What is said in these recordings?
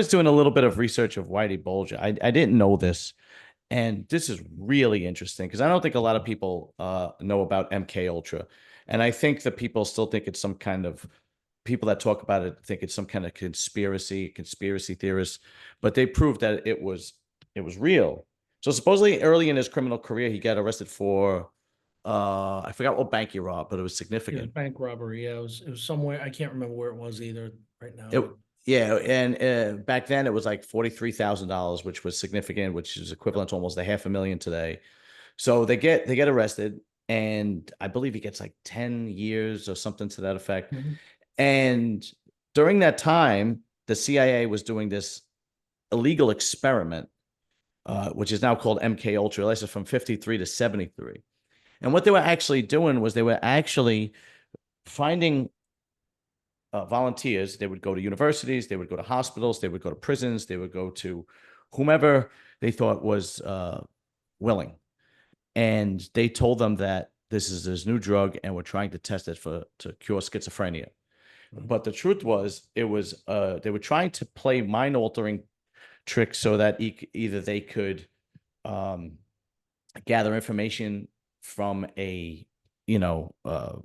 was doing a little bit of research of Whitey Bulger. I didn't know this, and this is really interesting because I don't think a lot of people know about MK Ultra, and I think that people still think it's some kind of people that talk about it think it's some kind of conspiracy theorists, but they proved that it was real. So supposedly early in his criminal career, he got arrested for I forgot what bank he robbed, but it was It was significant. bank robbery. Yeah, it was somewhere. I can't remember where it was either right now, It but yeah, and back then it was like $43,000, which was significant, which is equivalent to almost a half a million today. So they get arrested, and I believe he gets like 10 years or something to that effect. Mhm. And during that time, the CIA was doing this illegal experiment, which is now called MK Ultra, lasted from 53 to 73. And what they were actually doing was they were actually finding volunteers. They would go to universities, they would go to hospitals, they would go to prisons, they would go to whomever they thought was willing. And they told them that this is this new drug and we're trying to test it for to cure schizophrenia. Mhm. But the truth was, it was they were trying to play mind altering tricks so that either they could um, gather information from a you know a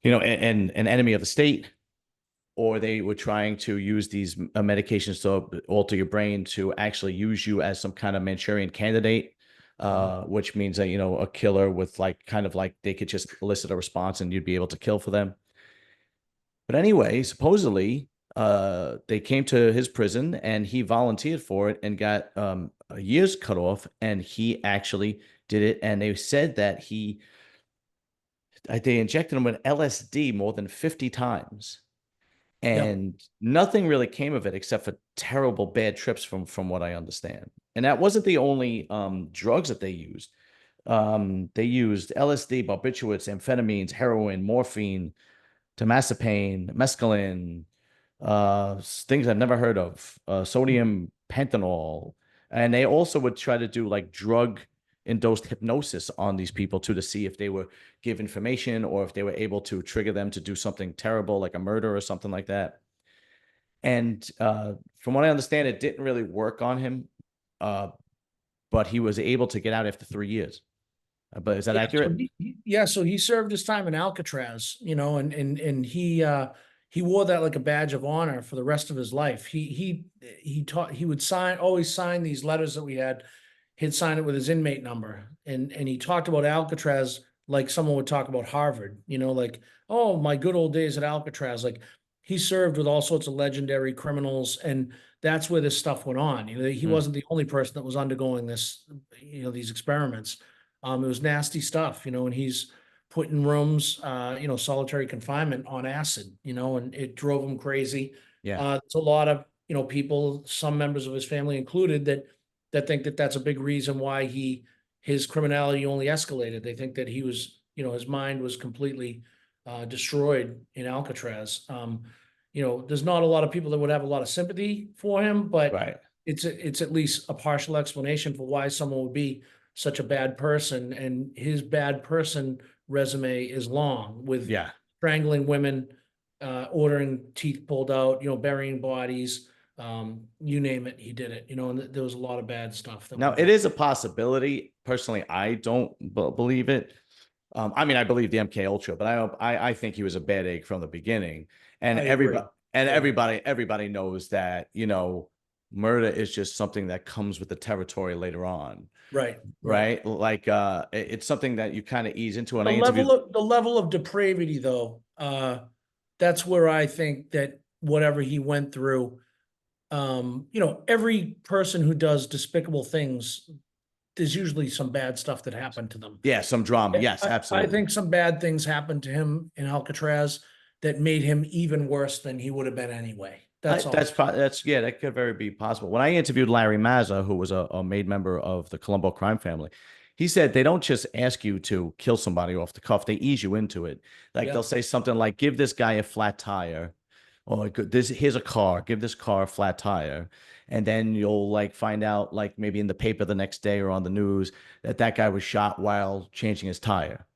an enemy of the state, or they were trying to use these medications to alter your brain to actually use you as some kind of Manchurian candidate, Mhm. which means that a killer with like kind of like they could just elicit a response and you'd be able to kill for them. But anyway, supposedly, they came to his prison and he volunteered for it and got years cut off, and he actually did it. And they said that they injected him with LSD more than 50 times, Yep. and nothing really came of it except for terrible bad trips from what I understand. And that wasn't the only drugs that they used. They used LSD, barbiturates, amphetamines, heroin, morphine, temazepam, mescaline, things I've never heard of, sodium pentanol. And they also would try to do like drug induced hypnosis on these people too, to see if they were give information or if they were able to trigger them to do something terrible like a murder or something like that. And from what I understand, it didn't really work on him, uh, but he was able to get out after 3 years. But is that Yeah. So accurate? he served his time in Alcatraz, and he wore that like a badge of honor for the rest of his life. He would always sign these letters that we had. He'd sign it with his inmate number, and he talked about Alcatraz like someone would talk about Harvard. Like, oh, my good old days at Alcatraz. Like, he served with all sorts of legendary criminals, and that's where this stuff went on. He Mm. wasn't the only person that was undergoing this, these experiments. It was nasty stuff, and he's put in rooms, solitary confinement on acid, and it drove him crazy. Yeah. It's a lot of, people, some members of his family included, that think that that's a big reason why his criminality only escalated. They think that he was, his mind was completely destroyed in Alcatraz. There's not a lot of people that would have a lot of sympathy for him, but Right. it's at least a partial explanation for why someone would be such a bad person. And his bad person resume is long, with Yeah. strangling women, ordering teeth pulled out, burying bodies, you name it, he did it, and there was a lot of bad stuff that Now, went it on. is a possibility. Personally, I don't believe it. I mean, I believe the MK Ultra, but I think he was a bad egg from the beginning, and I agree. Yeah. everybody knows that murder is just something that comes with the territory later on, Right. Right. right? Like it's something that you kind of ease into. And The I interviewed. level of the level of depravity, though, that's where I think that whatever he went through, every person who does despicable things, there's usually some bad stuff that happened to them. Yeah, some drama. Yes, I absolutely. think some bad things happened to him in Alcatraz that made him even worse than he would have been anyway. That's all. That's yeah, that could very be possible. When I interviewed Larry Mazza, who was a made member of the Colombo crime family, he said they don't just ask you to kill somebody off the cuff; they ease you into it. Like they'll Yeah. say something like, "Give this guy a flat tire," or like, "This here's a car. Give this car a flat tire," and then you'll like find out, like maybe in the paper the next day or on the news, that that guy was shot while changing his tire,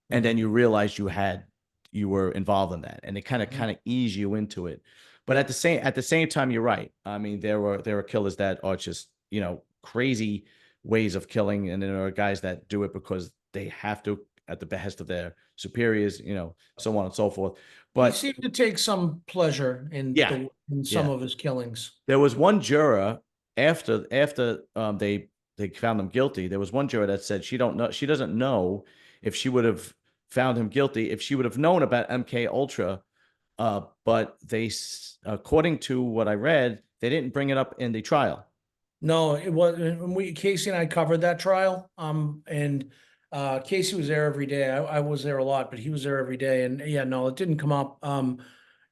and then Mhm. you realize you were involved in that, and they kind of Mhm. ease you into it. But Yep. at the same time, you're right. I mean, there are killers that are just, crazy ways of killing, and there are guys that do it because they have to at the behest of their superiors, so on and so forth. He But seemed to take some pleasure in yeah, in some yeah. of his killings. There was one juror after they found him guilty. There was one juror that said she doesn't know if she would have found him guilty if she would have known about MK Ultra. But according to what I read, they didn't bring it up in the trial. No, it was, and Casey and I covered that trial. And Casey was there every day. I was there a lot, but he was there every day. And yeah, no, it didn't come up.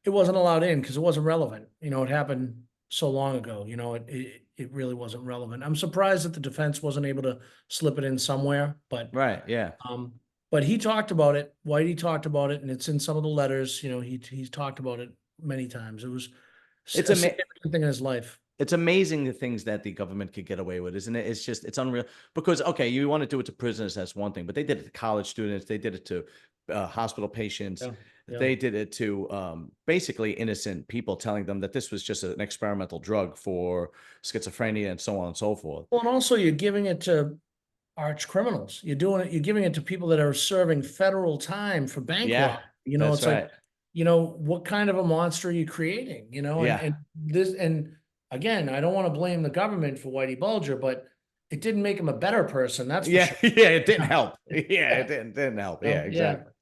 It wasn't allowed in because it wasn't relevant. It happened so long ago. It really wasn't relevant. I'm surprised that the defense wasn't able to slip it in somewhere, Right? Yeah. um, but he talked about it. Whitey talked about it, and it's in some of the letters. He's talked about it many times. It was It's a a significant thing in his life. it's amazing the things that the government could get away with, isn't it? It's unreal because okay, you want to do it to prisoners, that's one thing, but they did it to college students, they did it to hospital patients, Yeah, yeah. they did it to basically innocent people, telling them that this was just an experimental drug for schizophrenia and so on and so forth. Well, and also you're giving it to arch criminals. You're giving it to people that are serving federal time for bank Yeah, robbery. that's It's like, right. what kind of a monster are you creating? And Yeah, this, and again, I don't want to blame the government for Whitey Bulger, but it didn't make him a better person, that's for yeah, sure. yeah. It didn't Yeah, help. Yeah, yeah, it didn't help. Yeah, yeah. exactly.